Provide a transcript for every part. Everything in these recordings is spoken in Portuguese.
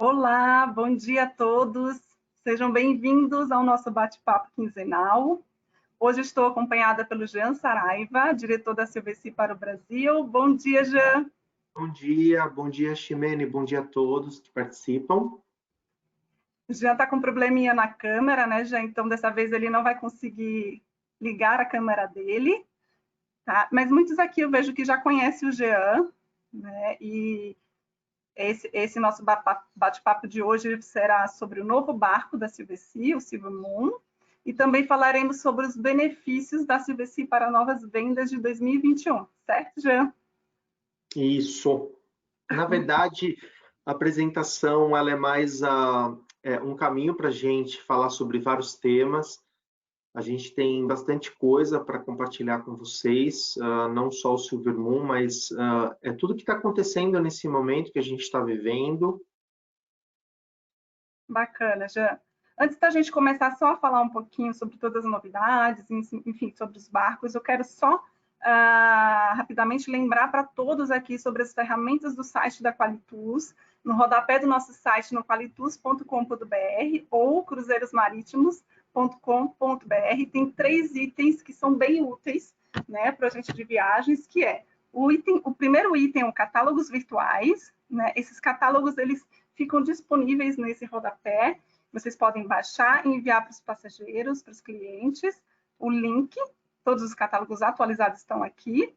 Olá, bom dia a todos. Sejam bem-vindos ao nosso bate-papo quinzenal. Hoje estou acompanhada pelo Jean Saraiva, diretor da Silvesci para o Brasil. Bom dia, Jean. Bom dia, Ximene, bom dia a todos que participam. O Jean está com um probleminha na câmera, né, Jean? Então, dessa vez ele não vai conseguir ligar a câmera dele, tá? Mas muitos aqui eu vejo que já conhecem o Jean, né? E esse nosso bate-papo de hoje será sobre o novo barco da Silvesci, o Silver Moon, e também falaremos sobre os benefícios da Silvesci para novas vendas de 2021, certo, Jean? Isso. Na verdade, a apresentação ela é mais um caminho para a gente falar sobre vários temas. A gente tem bastante coisa para compartilhar com vocês, não só o Silver Moon, mas é tudo que está acontecendo nesse momento que a gente está vivendo. Bacana, Jean. Antes da gente começar só a falar um pouquinho sobre todas as novidades, enfim, sobre os barcos, eu quero só rapidamente lembrar para todos aqui sobre as ferramentas do site da Qualitus, no rodapé do nosso site no qualitus.com.br ou cruzeirosmarítimos.com.br. Tem 3 itens que são bem úteis, né, para a gente de viagens, que é o primeiro item é o catálogos virtuais, né? Esses catálogos eles ficam disponíveis nesse rodapé. Vocês podem baixar e enviar para os passageiros, para os clientes, o link. Todos os catálogos atualizados estão aqui.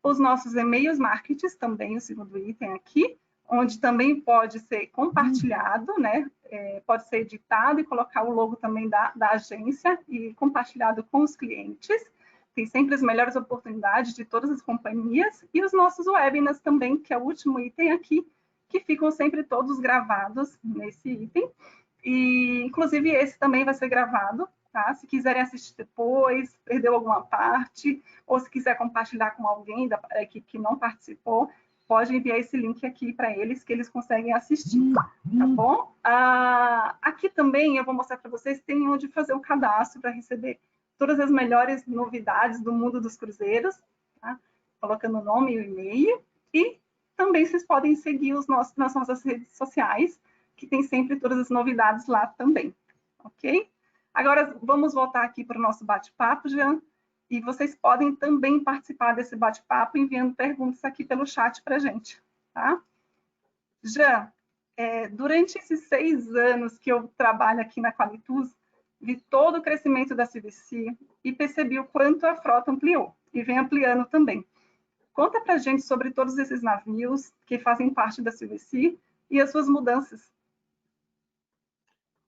Os nossos e-mails marketing também, o segundo item aqui, onde também pode ser compartilhado, né? Pode ser editado e colocar o logo também da agência e compartilhado com os clientes. Tem sempre as melhores oportunidades de todas as companhias. E os nossos webinars também, que é o último item aqui, que ficam sempre todos gravados nesse item. E, inclusive, esse também vai ser gravado, tá? Se quiserem assistir depois, perdeu alguma parte, ou se quiser compartilhar com alguém da equipe que não participou, pode enviar esse link aqui para eles, que eles conseguem assistir, tá bom? Aqui também eu vou mostrar para vocês, tem onde fazer o cadastro para receber todas as melhores novidades do mundo dos cruzeiros, tá? Colocando o nome e o e-mail, e também vocês podem seguir nas nossas redes sociais, que tem sempre todas as novidades lá também, ok? Agora, vamos voltar aqui para o nosso bate-papo, Jean, e vocês podem também participar desse bate-papo enviando perguntas aqui pelo chat para a gente, tá? Jean, durante esses 6 anos que eu trabalho aqui na Qualitus, vi todo o crescimento da Silvesci e percebi o quanto a frota ampliou, e vem ampliando também. Conta para a gente sobre todos esses navios que fazem parte da Silvesci e as suas mudanças.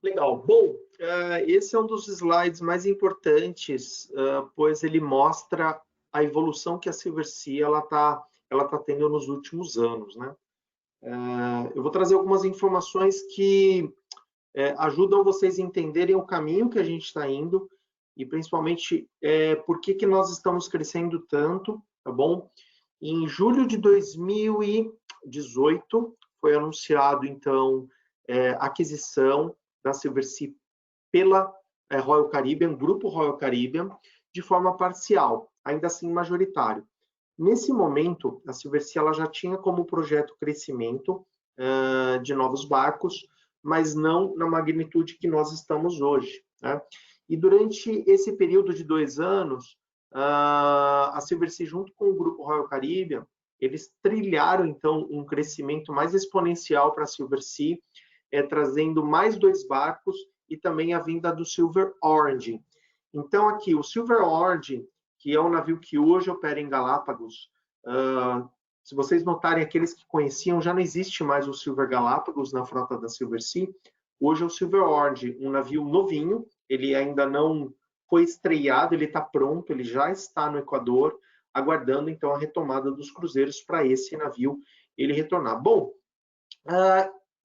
Legal. Bom, esse é um dos slides mais importantes, pois ele mostra a evolução que a Silvesci ela tá tendo nos últimos anos, né? Eu vou trazer algumas informações que ajudam vocês a entenderem o caminho que a gente está indo e principalmente por que nós estamos crescendo tanto, tá bom? Em julho de 2018 foi anunciado então a aquisição da Silvesci pela Royal Caribbean, Grupo Royal Caribbean, de forma parcial, ainda assim majoritário. Nesse momento, a Silvesci ela já tinha como projeto crescimento de novos barcos, mas não na magnitude que nós estamos hoje, né? E durante esse período de 2 anos, a Silvesci, junto com o Grupo Royal Caribbean, eles trilharam, então, um crescimento mais exponencial para a Silvesci, trazendo mais 2 barcos e também a vinda do Silver Orange. Então, aqui, o Silver Orange, que é um navio que hoje opera em Galápagos, se vocês notarem, aqueles que conheciam, já não existe mais o Silver Galápagos na frota da Silvesci. Hoje é o Silver Orange, um navio novinho, ele ainda não foi estreado, ele está pronto, ele já está no Equador, aguardando então a retomada dos cruzeiros para esse navio ele retornar. Bom,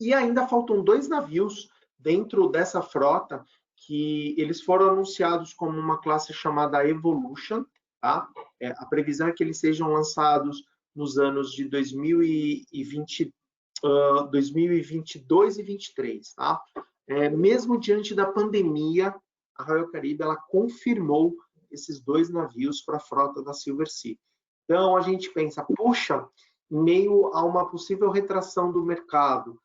e ainda faltam 2 navios dentro dessa frota que eles foram anunciados como uma classe chamada Evolution, tá? A previsão é que eles sejam lançados nos anos de 2020, 2022 e 2023, tá? Mesmo diante da pandemia, a Royal Caribbean ela confirmou esses 2 navios para a frota da Silvesci. Então, a gente pensa, puxa, em meio a uma possível retração do mercado,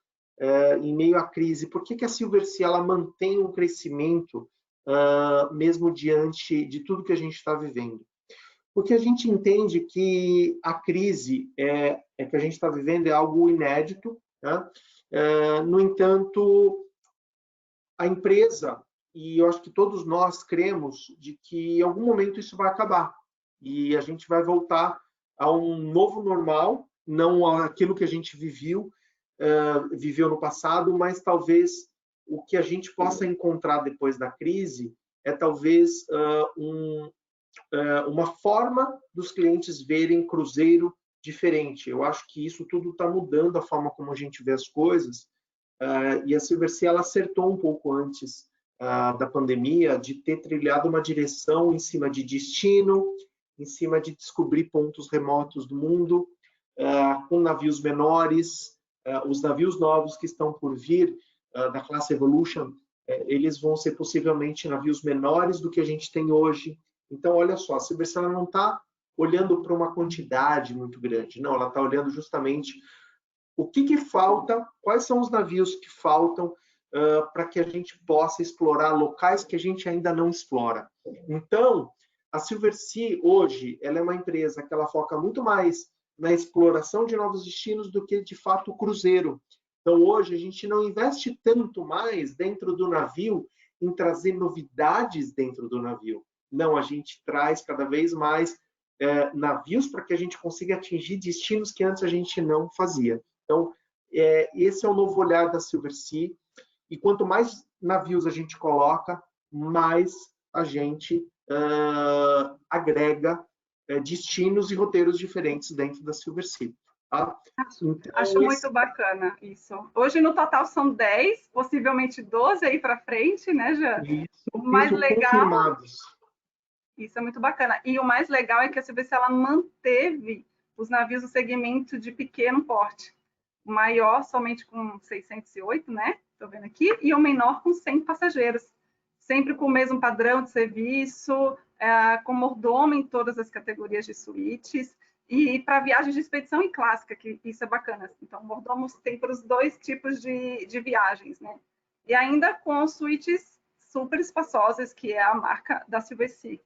em meio à crise, por que a Silversea ela mantém um crescimento mesmo diante de tudo que a gente está vivendo? Porque a gente entende que a crise que a gente está vivendo é algo inédito, né? No entanto, a empresa, e eu acho que todos nós cremos, de que em algum momento isso vai acabar e a gente vai voltar a um novo normal, não aquilo que a gente viveu no passado, mas talvez o que a gente possa encontrar depois da crise é talvez uma forma dos clientes verem cruzeiro diferente. Eu acho que isso tudo está mudando a forma como a gente vê as coisas, e a Silversea ela acertou um pouco antes da pandemia de ter trilhado uma direção em cima de destino, em cima de descobrir pontos remotos do mundo, com navios menores, os navios novos que estão por vir da classe Evolution, eles vão ser possivelmente navios menores do que a gente tem hoje. Então, olha só, a Silversea não está olhando para uma quantidade muito grande, não, ela está olhando justamente o que falta, quais são os navios que faltam para que a gente possa explorar locais que a gente ainda não explora. Então, a Silversea hoje, ela é uma empresa que ela foca muito mais na exploração de novos destinos do que, de fato, o cruzeiro. Então, hoje, a gente não investe tanto mais dentro do navio em trazer novidades dentro do navio. Não, a gente traz cada vez mais navios para que a gente consiga atingir destinos que antes a gente não fazia. Então, esse é o novo olhar da Silversea. E quanto mais navios a gente coloca, mais a gente agrega destinos e roteiros diferentes dentro da Silversea. Tá? Então, acho muito bacana isso. Hoje, no total, são 10, possivelmente 12 aí para frente, né, Jean? O mais legal... confirmados. Isso é muito bacana. E o mais legal é que a Silversea ela manteve os navios do segmento de pequeno porte. O maior somente com 608, né? Estou vendo aqui, e o menor com 100 passageiros. Sempre com o mesmo padrão de serviço, com mordomo em todas as categorias de suítes, e para viagens de expedição e clássica, que isso é bacana. Então, mordomos tem para os dois tipos de viagens, né? E ainda com suítes super espaçosas, que é a marca da Silversea.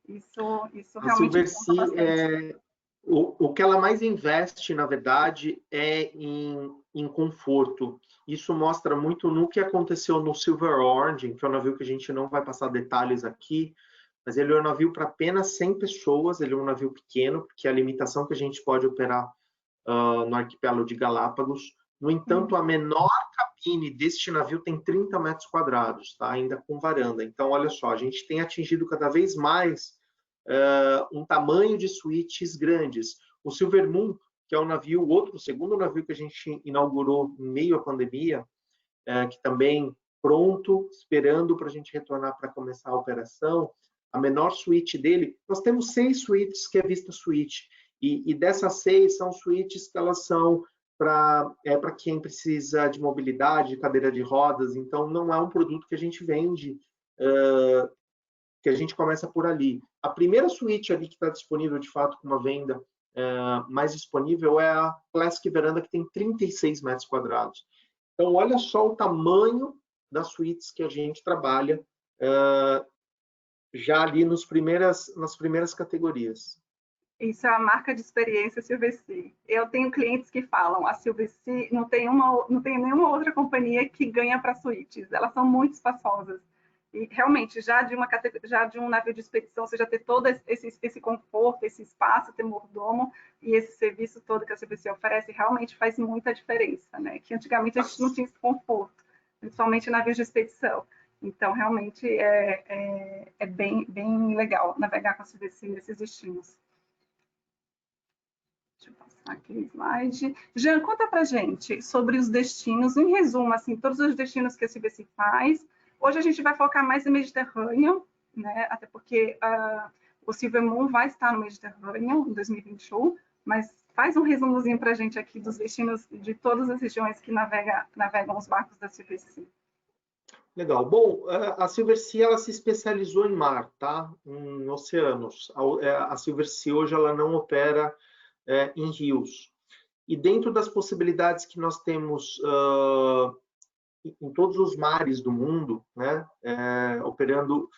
Isso realmente a Silversea, o que ela mais investe, na verdade, é em conforto. Isso mostra muito no que aconteceu no Silver Origin, que é um navio que a gente não vai passar detalhes aqui, mas ele é um navio para apenas 100 pessoas, ele é um navio pequeno, porque é a limitação que a gente pode operar no arquipélago de Galápagos. No entanto, a menor cabine deste navio tem 30 metros quadrados, tá? Ainda com varanda. Então, olha só, a gente tem atingido cada vez mais um tamanho de suítes grandes. O Silver Moon, que é o navio, o segundo navio que a gente inaugurou em meio à pandemia, que também pronto, esperando para a gente retornar para começar a operação, a menor suíte dele, nós temos 6 suítes que é Vista Suite, e dessas 6 são suítes que elas são para quem precisa de mobilidade, de cadeira de rodas, então não é um produto que a gente vende, que a gente começa por ali. A primeira suíte ali que está disponível, de fato, com uma venda mais disponível é a Classic Veranda, que tem 36 metros quadrados. Então, olha só o tamanho das suítes que a gente trabalha já ali nas primeiras categorias. Isso é a marca de experiência Silversea. Eu tenho clientes que falam, a Silversea não tem nenhuma outra companhia que ganha para suítes. Elas são muito espaçosas. E realmente, já de um navio de expedição, você já ter todo esse conforto, esse espaço, ter mordomo e esse serviço todo que a Silversea oferece, realmente faz muita diferença, né? Que antigamente a gente não tinha esse conforto, principalmente em navios de expedição. Então, realmente, é bem legal navegar com a Silversea nesses destinos. Deixa eu passar aqui o slide. Jean, conta pra gente sobre os destinos, em resumo, assim, todos os destinos que a Silversea faz. Hoje a gente vai focar mais no Mediterrâneo, né? Até porque o Silver Moon vai estar no Mediterrâneo em 2021, mas faz um resumozinho pra gente aqui dos destinos de todas as regiões que navegam os barcos da Silversea. Legal. Bom, a Silversea ela se especializou em mar, tá? Em oceanos. A Silversea hoje ela não opera em rios. E dentro das possibilidades que nós temos em todos os mares do mundo, né, operando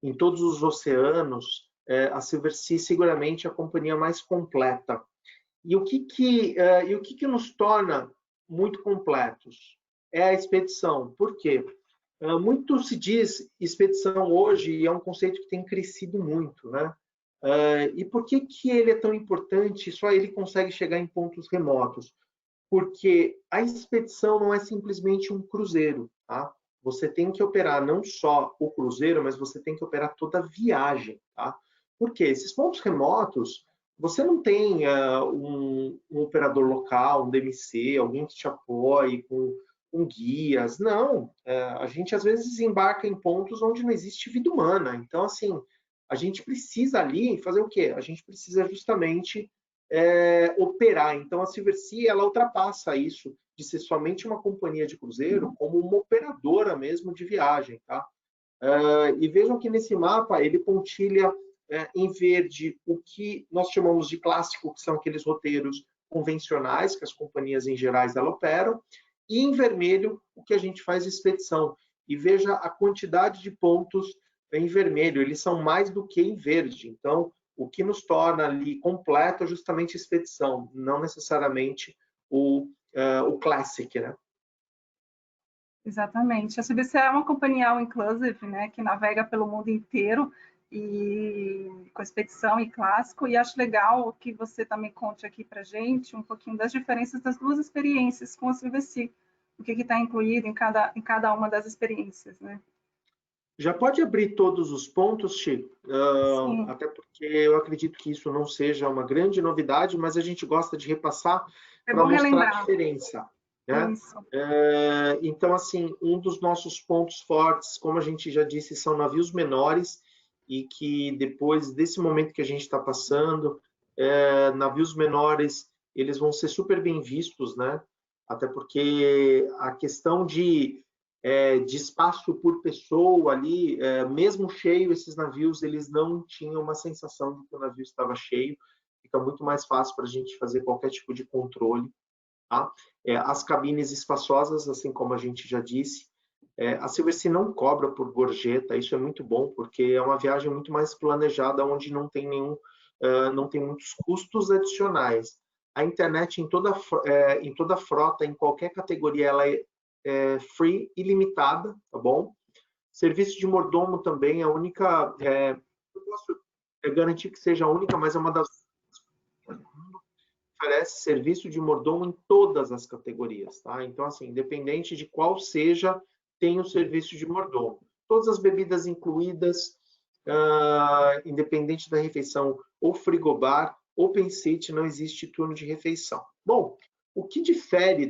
em todos os oceanos, a Silversea seguramente é a companhia mais completa. E o que nos torna muito completos? É a expedição. Por quê? Muito se diz expedição hoje e é um conceito que tem crescido muito, né? E por que ele é tão importante? Só ele consegue chegar em pontos remotos? Porque a expedição não é simplesmente um cruzeiro, tá? Você tem que operar não só o cruzeiro, mas você tem que operar toda a viagem, tá? Porque esses pontos remotos, você não tem um operador local, um DMC, alguém que te apoie com guias. Não, a gente às vezes desembarca em pontos onde não existe vida humana. Então, assim, a gente precisa ali fazer o quê? A gente precisa justamente operar. Então, a Silversea, ela ultrapassa isso de ser somente uma companhia de cruzeiro, como uma operadora mesmo de viagem, tá? E vejam que nesse mapa ele pontilha em verde o que nós chamamos de clássico, que são aqueles roteiros convencionais que as companhias em gerais ela operam, e em vermelho o que a gente faz de expedição. E veja a quantidade de pontos em vermelho, eles são mais do que em verde. Então, o que nos torna ali completo é justamente a expedição, não necessariamente o Classic, né? Exatamente. A CBC é uma companhia all inclusive, né, que navega pelo mundo inteiro e com expedição e clássico, e acho legal que você também conte aqui para gente um pouquinho das diferenças das duas experiências com a CBC, o que está incluído em cada uma das experiências, né? Já pode abrir todos os pontos, Chico, Sim. até porque eu acredito que isso não seja uma grande novidade, mas a gente gosta de repassar É para bom mostrar a relembrar. diferença, né? Isso. Então, assim, um dos nossos pontos fortes, como a gente já disse, são navios menores e que depois desse momento que a gente está passando, navios menores, eles vão ser super bem vistos, né? Até porque a questão de espaço por pessoa ali, mesmo cheio, esses navios, eles não tinham uma sensação de que o navio estava cheio. Fica muito mais fácil para a gente fazer qualquer tipo de controle. Tá? As cabines espaçosas, assim como a gente já disse, a Silversea não cobra por gorjeta, isso é muito bom, porque é uma viagem muito mais planejada, onde não tem não tem muitos custos adicionais. A internet em toda a frota, em qualquer categoria, ela é free, ilimitada, tá bom? Serviço de mordomo também, a única, eu posso garantir que seja a única, mas é uma das oferece serviço de mordomo em todas as categorias, tá? Então, assim, independente de qual seja, tem o serviço de mordomo. Todas as bebidas incluídas, independente da refeição, ou frigobar, open seat, não existe turno de refeição. Bom, o que difere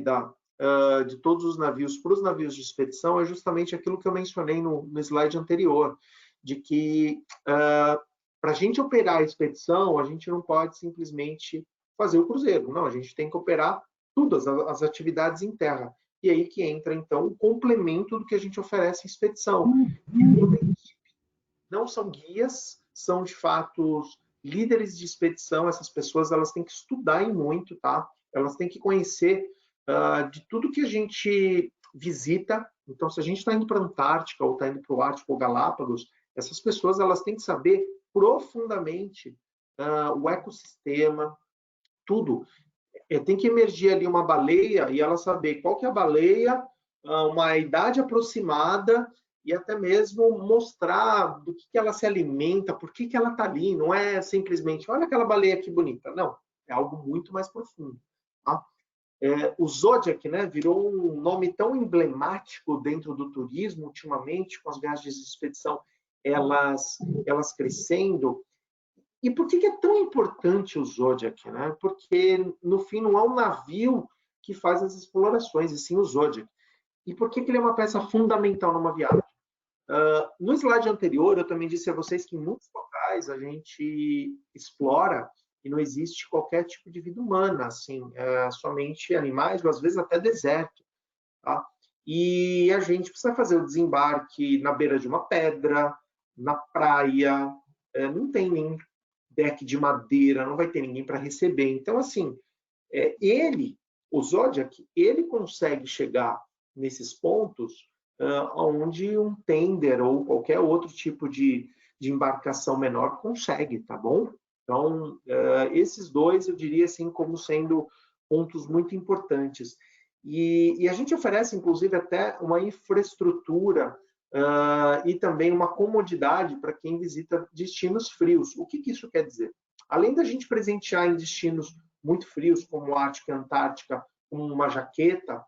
de todos os navios para os navios de expedição é justamente aquilo que eu mencionei no slide anterior, de que para a gente operar a expedição, a gente não pode simplesmente fazer o cruzeiro. Não, a gente tem que operar todas as atividades em terra. E aí que entra, então, o complemento do que a gente oferece em expedição. Não são guias, são, de fato, líderes de expedição. Essas pessoas, elas têm que estudar em muito, tá? Elas têm que conhecer de tudo que a gente visita. Então, se a gente está indo para a Antártica, ou está indo para o Ártico ou Galápagos, essas pessoas, elas têm que saber profundamente o ecossistema, tudo. Tem que emergir ali uma baleia e ela saber qual que é a baleia, uma idade aproximada e até mesmo mostrar do que ela se alimenta, por que ela está ali. Não é simplesmente, olha aquela baleia que bonita. Não, é algo muito mais profundo. Tá? O Zodiac, né, virou um nome tão emblemático dentro do turismo ultimamente, com as viagens de expedição elas crescendo. E por que é tão importante o Zodiac? Né? Porque, no fim, não é um navio que faz as explorações, e sim o Zodiac. E por que ele é uma peça fundamental numa viagem? No slide anterior, eu também disse a vocês que em muitos locais a gente explora e não existe qualquer tipo de vida humana, assim, somente animais, ou às vezes até deserto. Tá? E a gente precisa fazer o desembarque na beira de uma pedra, na praia, não tem nem deck de madeira, não vai ter ninguém para receber. Então, assim, o Zodiac, ele consegue chegar nesses pontos onde um tender ou qualquer outro tipo de embarcação menor consegue, tá bom? Então, esses dois eu diria assim como sendo pontos muito importantes. E a gente oferece, inclusive, até uma infraestrutura e também uma comodidade para quem visita destinos frios. O que isso quer dizer? Além da gente presentear em destinos muito frios, como Ártica e Antártica, com uma jaqueta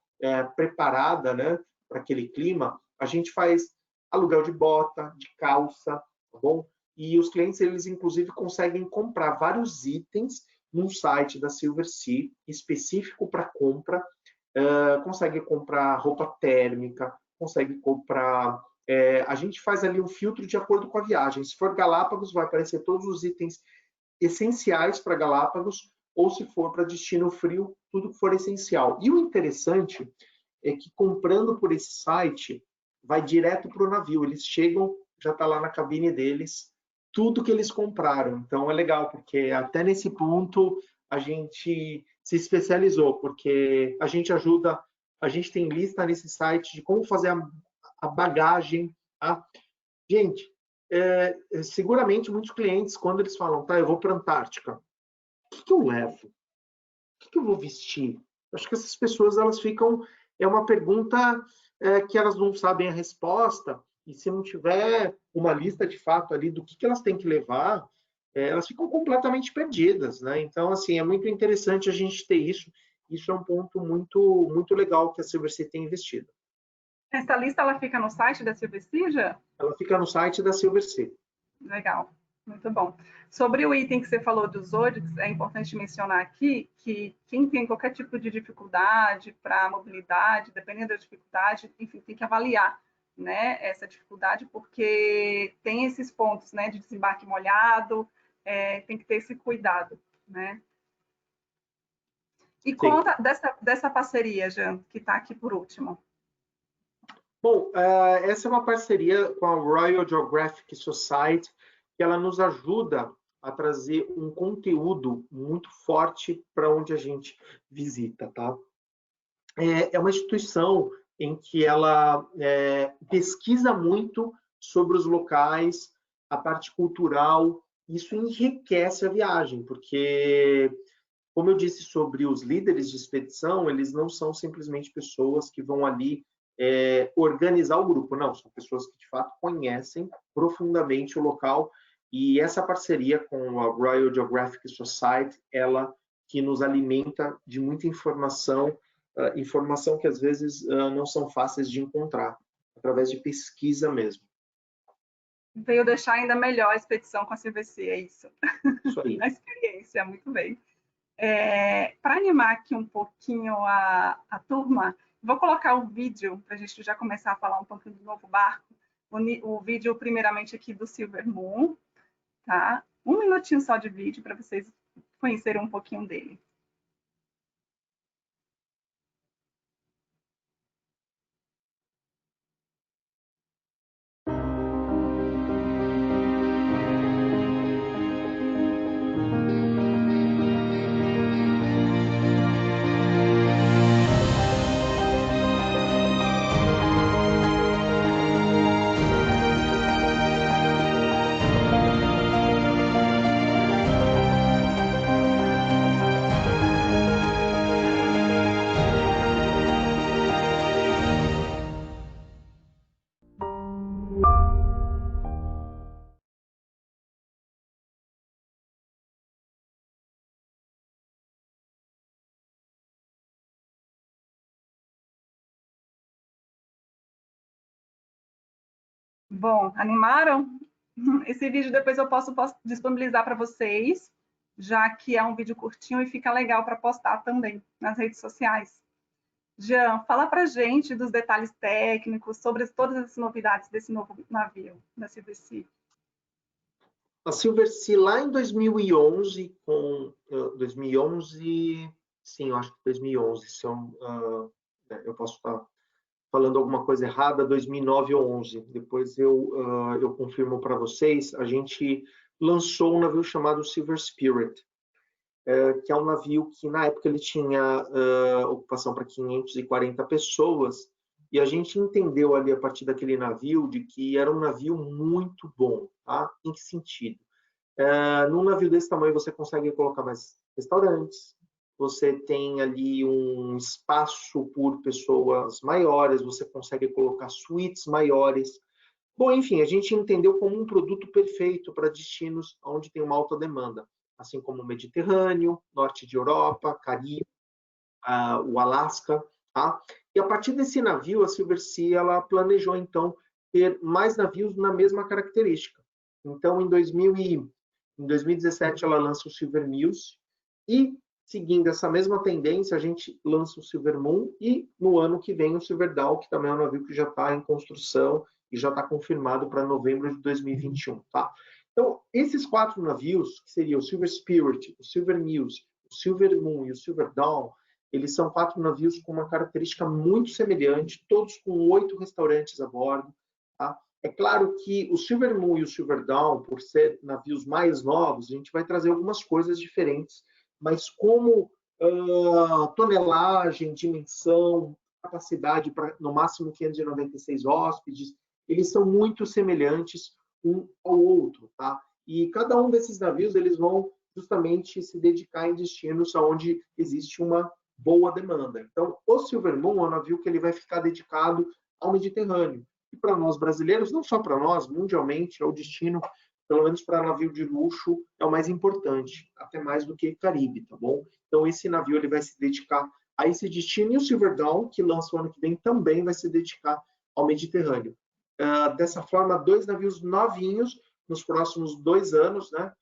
preparada, né, para aquele clima, a gente faz aluguel de bota, de calça, tá bom? E os clientes, eles inclusive conseguem comprar vários itens num site da Silversea, específico para compra. Consegue comprar roupa térmica, consegue comprar... a gente faz ali um filtro de acordo com a viagem. Se for Galápagos, vai aparecer todos os itens essenciais para Galápagos, ou se for para destino frio, tudo que for essencial. E o interessante é que comprando por esse site, vai direto para o navio. Eles chegam, já está lá na cabine deles, tudo que eles compraram. Então é legal, porque até nesse ponto a gente se especializou, porque a gente ajuda, a gente tem lista nesse site de como fazer a bagagem. Tá? Gente, seguramente muitos clientes, quando eles falam, tá, eu vou para a Antártica, o que eu levo? O que eu vou vestir? Acho que essas pessoas, elas ficam... É uma pergunta que elas não sabem a resposta, e se não tiver uma lista de fato ali do que elas têm que levar, elas ficam completamente perdidas, né? Então, assim, é muito interessante a gente ter isso. Isso é um ponto muito, muito legal que a Silversea tem investido. Essa lista, ela fica no site da Silversea, já? Ela fica no site da Silversea. Legal, muito bom. Sobre o item que você falou dos Zodiacs, é importante mencionar aqui que quem tem qualquer tipo de dificuldade para mobilidade, dependendo da dificuldade, enfim, tem que avaliar, né, essa dificuldade, porque tem esses pontos, né, de desembarque molhado, tem que ter esse cuidado, né. E conta dessa parceria, Jean, que está aqui por último. Bom, essa é uma parceria com a Royal Geographic Society, que ela nos ajuda a trazer um conteúdo muito forte para onde a gente visita, tá? É uma instituição em que ela pesquisa muito sobre os locais, a parte cultural. Isso enriquece a viagem, porque, como eu disse sobre os líderes de expedição, eles não são simplesmente pessoas que vão ali organizar o grupo, não, são pessoas que de fato conhecem profundamente o local, e essa parceria com a Royal Geographic Society, ela que nos alimenta de muita informação, informação que às vezes não são fáceis de encontrar, através de pesquisa mesmo. Veio deixar ainda melhor a expedição com a Silversea, é isso. Isso aí. A experiência, muito bem. Para animar aqui um pouquinho a turma, vou colocar o vídeo para a gente já começar a falar um pouquinho do novo barco. O vídeo, primeiramente, aqui do Silver Moon, tá? 1 minutinho só de vídeo para vocês conhecerem um pouquinho dele. Bom, animaram? Esse vídeo depois eu posso disponibilizar para vocês, já que é um vídeo curtinho e fica legal para postar também nas redes sociais. Jean, fala para a gente dos detalhes técnicos, sobre todas as novidades desse novo navio, da Silversea. A Silversea, lá em 2011, sim, eu acho que 2011, eu posso estar falando alguma coisa errada, 2009 ou 11, depois eu confirmo para vocês, a gente lançou um navio chamado Silver Spirit. que é um navio que na época ele tinha ocupação para 540 pessoas, e a gente entendeu ali a partir daquele navio de que era um navio muito bom, tá? Em que sentido? Num navio desse tamanho você consegue colocar mais restaurantes, você tem ali um espaço por pessoas maiores, você consegue colocar suítes maiores. Bom, enfim, a gente entendeu como um produto perfeito para destinos onde tem uma alta demanda, assim como o Mediterrâneo, Norte de Europa, Caribe, o Alasca, tá? E a partir desse navio, a Silversea ela planejou então ter mais navios na mesma característica. Então, em 2017 ela lança o Silver Muse e seguindo essa mesma tendência, a gente lança o Silver Moon e no ano que vem o Silver Dawn, que também é um navio que já está em construção e já está confirmado para novembro de 2021, tá? Então, esses 4 navios, que seriam o Silver Spirit, o Silver Muse, o Silver Moon e o Silver Dawn, eles são 4 navios com uma característica muito semelhante, todos com 8 restaurantes a bordo, tá? É claro que o Silver Moon e o Silver Dawn, por ser navios mais novos, a gente vai trazer algumas coisas diferentes, mas como tonelagem, dimensão, capacidade para no máximo 596 hóspedes, eles são muito semelhantes um ao outro, tá? E cada um desses navios eles vão justamente se dedicar em destinos onde existe uma boa demanda. Então, o Silver Moon é um navio que ele vai ficar dedicado ao Mediterrâneo. E para nós brasileiros, não só para nós, mundialmente, é o destino, pelo menos para navio de luxo, é o mais importante, até mais do que Caribe, tá bom? Então, esse navio ele vai se dedicar a esse destino, e o Silver Dawn, que lança o ano que vem, também vai se dedicar ao Mediterrâneo. Dessa forma, 2 navios novinhos nos próximos 2 anos, né?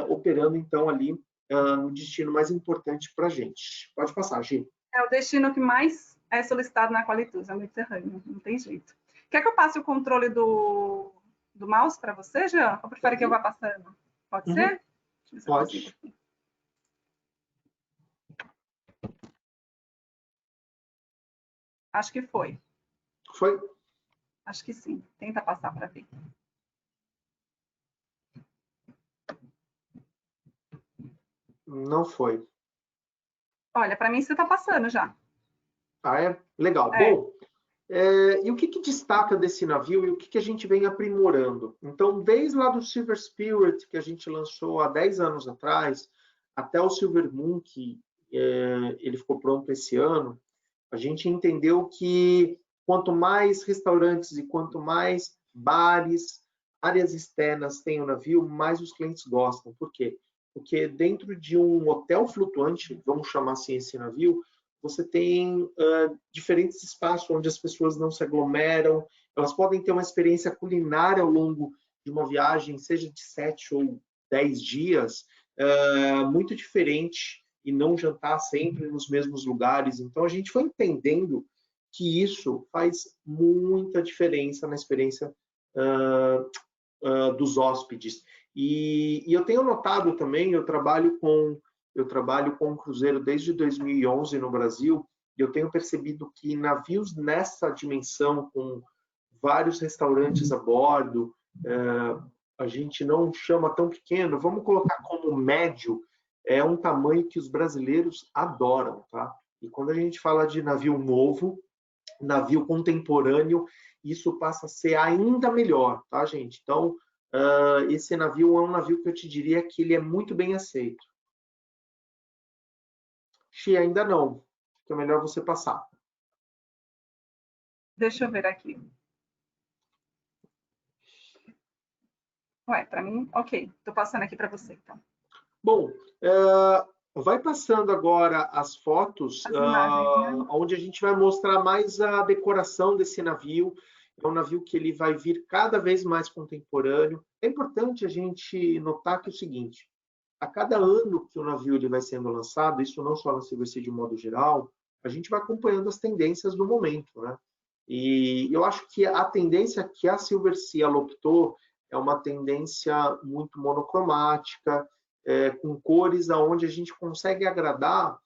Operando, então, ali no destino mais importante para a gente. Pode passar, Gi. É o destino que mais é solicitado na Qualitus, é o Mediterrâneo, não tem jeito. Quer que eu passe o controle do mouse para você, Jean? Ou prefere que eu vá passando? Pode ser? Pode. Acho que foi. Foi? Acho que sim. Tenta passar para ver. Não foi. Olha, para mim você está passando já. Ah, é? Legal. Bom, e o que destaca desse navio e o que a gente vem aprimorando? Então, desde lá do Silver Spirit, que a gente lançou há 10 anos atrás, até o Silver Moon, que ele ficou pronto esse ano, a gente entendeu que quanto mais restaurantes e quanto mais bares, áreas externas tem o navio, mais os clientes gostam. Por quê? Porque dentro de um hotel flutuante, vamos chamar assim esse navio, você tem diferentes espaços onde as pessoas não se aglomeram, elas podem ter uma experiência culinária ao longo de uma viagem, seja de 7 ou 10 dias, muito diferente, e não jantar sempre nos mesmos lugares. Então, a gente foi entendendo que isso faz muita diferença na experiência dos hóspedes. E eu tenho notado também, eu trabalho com um cruzeiro desde 2011 no Brasil, e eu tenho percebido que navios nessa dimensão, com vários restaurantes a bordo, a gente não chama tão pequeno, vamos colocar como médio, é um tamanho que os brasileiros adoram, tá? E quando a gente fala de navio novo, navio contemporâneo, isso passa a ser ainda melhor, tá, gente? Então, esse navio é um navio que eu te diria que ele é muito bem aceito. Xi, ainda não. Acho que é melhor você passar. Deixa eu ver aqui. Ué, para mim, ok. Estou passando aqui para você, então. Bom, vai passando agora as fotos, As imagens, né? onde a gente vai mostrar mais a decoração desse navio. É um navio que ele vai vir cada vez mais contemporâneo. É importante a gente notar que é o seguinte, a cada ano que o navio ele vai sendo lançado, isso não só na Silversea de um modo geral, a gente vai acompanhando as tendências do momento, né? E eu acho que a tendência que a Silversea optou é uma tendência muito monocromática, com cores aonde a gente consegue agradar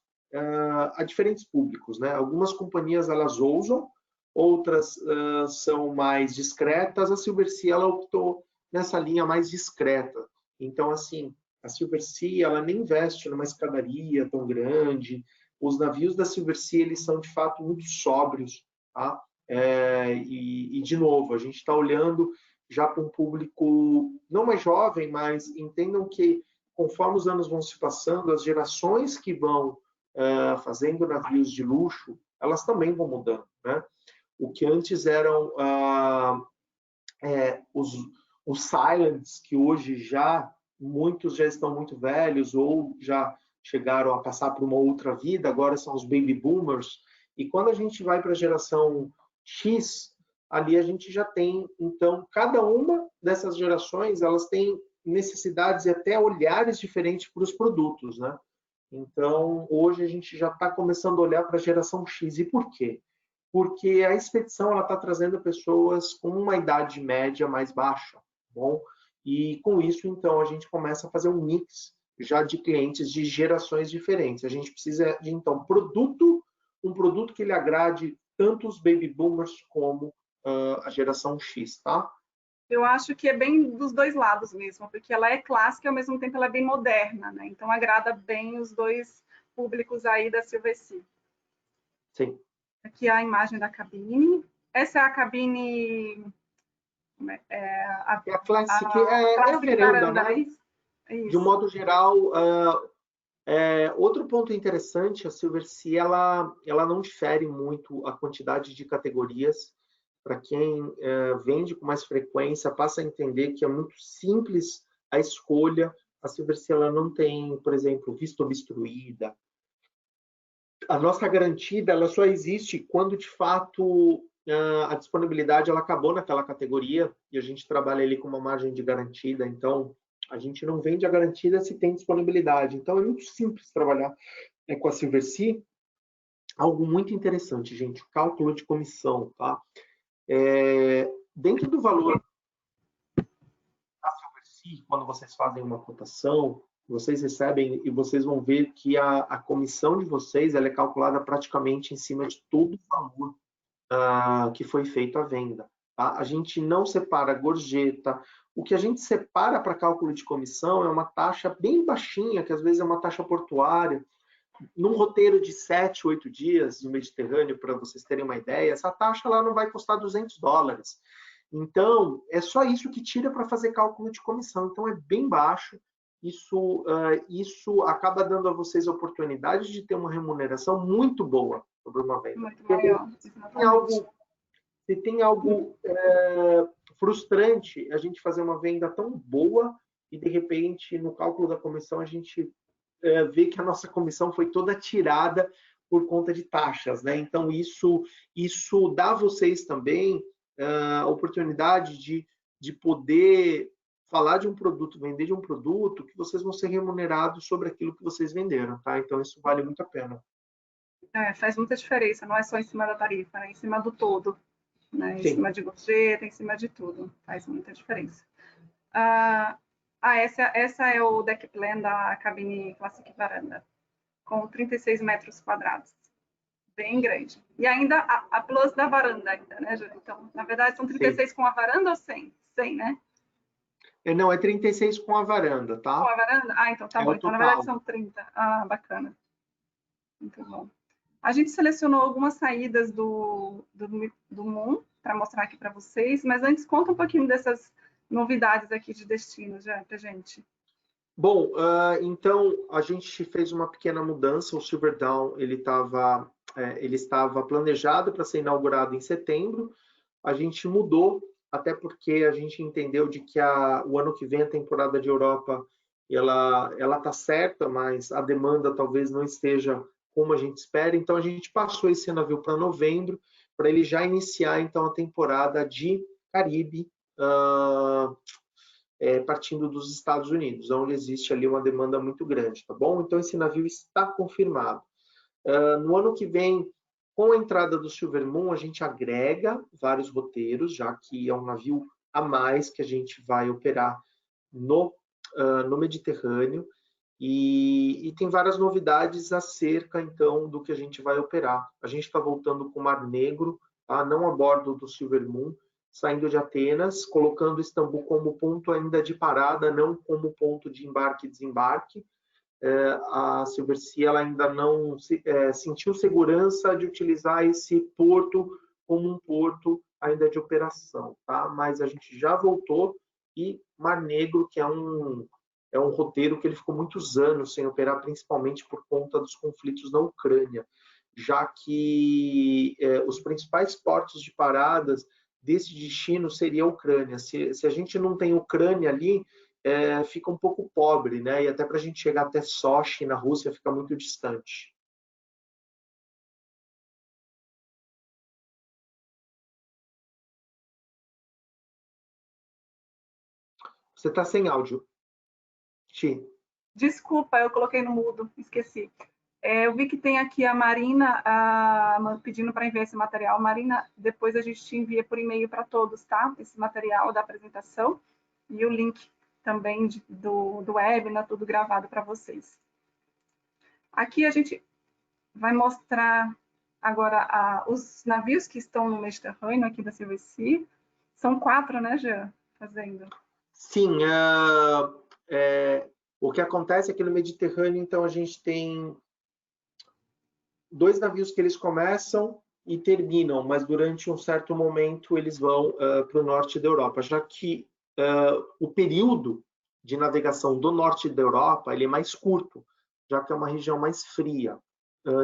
a diferentes públicos, né? Algumas companhias elas ousam, outras são mais discretas. A Silversea ela optou nessa linha mais discreta. Então, assim, A Silversea, ela nem investe numa escadaria tão grande. Os navios da Silversea, eles são, de fato, muito sóbrios, tá? De novo, a gente está olhando já para um público não mais jovem, mas entendam que, conforme os anos vão se passando, as gerações que vão fazendo navios de luxo, elas também vão mudando, né? O que antes eram os Silents, que hoje muitos já estão muito velhos ou já chegaram a passar por uma outra vida, agora são os Baby Boomers. E quando a gente vai para a geração X, ali a gente já tem, então, cada uma dessas gerações, elas têm necessidades e até olhares diferentes para os produtos, né? Então, hoje a gente já está começando a olhar para a geração X. E por quê? Porque a expedição está trazendo pessoas com uma idade média mais baixa, tá bom? E com isso, então, a gente começa a fazer um mix já de clientes de gerações diferentes. A gente precisa de, então, um produto que ele agrade tanto os baby boomers como a geração X, tá? Eu acho que é bem dos dois lados mesmo, porque ela é clássica e ao mesmo tempo ela é bem moderna, né? Então agrada bem os dois públicos aí da Silversea. Sim. Aqui a imagem da cabine. Essa é a cabine... a Classic é a veranda, né? De um modo geral, outro ponto interessante, a Silversea, ela não difere muito a quantidade de categorias. Para quem vende com mais frequência, passa a entender que é muito simples a escolha. A Silversea, ela não tem, por exemplo, vista obstruída. A nossa garantida, ela só existe quando, de fato, a disponibilidade ela acabou naquela categoria e a gente trabalha ali com uma margem de garantida. Então, a gente não vende a garantida se tem disponibilidade. Então, é muito simples trabalhar com a Silversea. Algo muito interessante, gente, o cálculo de comissão, tá? Dentro do valor da Silversea, quando vocês fazem uma cotação, vocês recebem e vocês vão ver que a comissão de vocês ela é calculada praticamente em cima de todo o valor que foi feito à venda. Tá? A gente não separa gorjeta. O que a gente separa para cálculo de comissão é uma taxa bem baixinha, que às vezes é uma taxa portuária. Num roteiro de 7, 8 dias no Mediterrâneo, para vocês terem uma ideia, essa taxa ela não vai custar $200. Então, é só isso que tira para fazer cálculo de comissão. Então, é bem baixo. Isso acaba dando a vocês a oportunidade de ter uma remuneração muito boa sobre uma venda. Muito maior. Se tem algo frustrante a gente fazer uma venda tão boa e, de repente, no cálculo da comissão, a gente vê que a nossa comissão foi toda tirada por conta de taxas, né? Então, isso dá a vocês também a oportunidade de poder falar de um produto, vender de um produto, que vocês vão ser remunerados sobre aquilo que vocês venderam, tá? Então, isso vale muito a pena. Faz muita diferença, não é só em cima da tarifa, né? Em cima do todo, né? Em cima de gorjeta, em cima de tudo, faz muita diferença. Essa é o deck plan da cabine Classic Varanda, com 36 metros quadrados, bem grande. E ainda a plus da varanda ainda, né, Júlio? Então, na verdade, são 36 com a varanda ou 100? 100, né? Não, é 36 com a varanda, tá? Com a varanda? Então tá bom. Então, na verdade, são 30. Bacana. Muito bom. A gente selecionou algumas saídas do Moon para mostrar aqui para vocês, mas antes conta um pouquinho dessas novidades aqui de destino já para gente. Bom, então a gente fez uma pequena mudança. O Silver Dawn ele estava planejado para ser inaugurado em setembro. A gente mudou, até porque a gente entendeu de que o ano que vem a temporada de Europa ela está certa, mas a demanda talvez não esteja como a gente espera. Então a gente passou esse navio para novembro, para ele já iniciar então a temporada de Caribe, partindo dos Estados Unidos, onde existe ali uma demanda muito grande, tá bom? Então esse navio está confirmado. No ano que vem, com a entrada do Silver Moon, a gente agrega vários roteiros, já que é um navio a mais que a gente vai operar no Mediterrâneo, e tem várias novidades acerca, então, do que a gente vai operar. A gente está voltando com o Mar Negro, tá? Não a bordo do Silver Moon, saindo de Atenas, colocando Istambul como ponto ainda de parada, não como ponto de embarque e desembarque. A Silversea ela ainda não sentiu segurança de utilizar esse porto como um porto ainda de operação, tá? Mas a gente já voltou, e Mar Negro, que é um roteiro que ele ficou muitos anos sem operar, principalmente por conta dos conflitos na Ucrânia, já que os principais portos de paradas desse destino seria a Ucrânia. Se a gente não tem Ucrânia ali, fica um pouco pobre, né? E até para a gente chegar até Sochi, na Rússia, fica muito distante. Você está sem áudio. Xi. Desculpa, eu coloquei no mudo, esqueci. Eu vi que tem aqui a Marina pedindo para enviar esse material. Marina, depois a gente te envia por e-mail para todos, tá? Esse material da apresentação e o link também do webinar, tudo gravado para vocês. Aqui a gente vai mostrar agora os navios que estão no Mediterrâneo, aqui da Silversea. São 4, né, Jean? Fazendo. Sim, o que acontece é que no Mediterrâneo, então, a gente tem 2 navios que eles começam e terminam, mas durante um certo momento eles vão para o norte da Europa, já que o período de navegação do norte da Europa ele é mais curto, já que é uma região mais fria,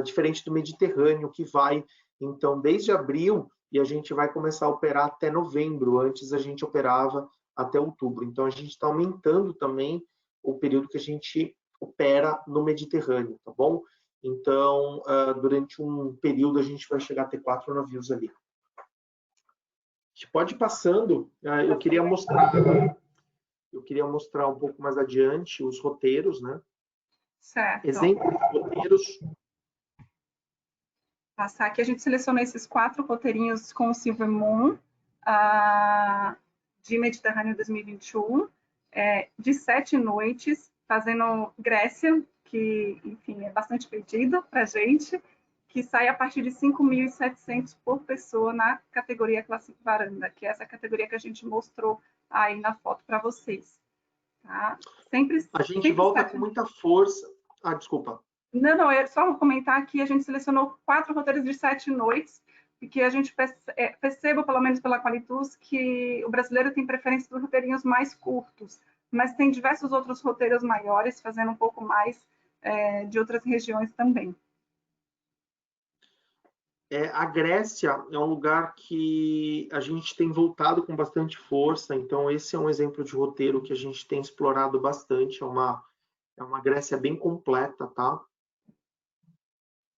diferente do Mediterrâneo, que vai, então, desde abril, e a gente vai começar a operar até novembro. Antes a gente operava até outubro. Então, a gente está aumentando também o período que a gente opera no Mediterrâneo, tá bom? Então, durante um período, a gente vai chegar a ter 4 navios ali. A gente pode ir passando. Eu queria mostrar um pouco mais adiante os roteiros, né? Certo. Exemplo de roteiros. Passar aqui, a gente selecionou esses 4 roteirinhos com o Silver Moon, de Mediterrâneo 2021, de 7 noites, fazendo Grécia, que, enfim, é bastante pedido para a gente, que sai a partir de 5.700 por pessoa na categoria Classic Varanda, que é essa categoria que a gente mostrou aí na foto para vocês. Tá? A gente volta com muita força. Desculpa. Não, é só comentar que a gente selecionou 4 roteiros de 7 noites, e que a gente perceba, pelo menos pela Qualitus, que o brasileiro tem preferência por roteirinhos mais curtos, mas tem diversos outros roteiros maiores, fazendo um pouco mais de outras regiões também. A Grécia é um lugar que a gente tem voltado com bastante força, então esse é um exemplo de roteiro que a gente tem explorado bastante, é uma Grécia bem completa, tá?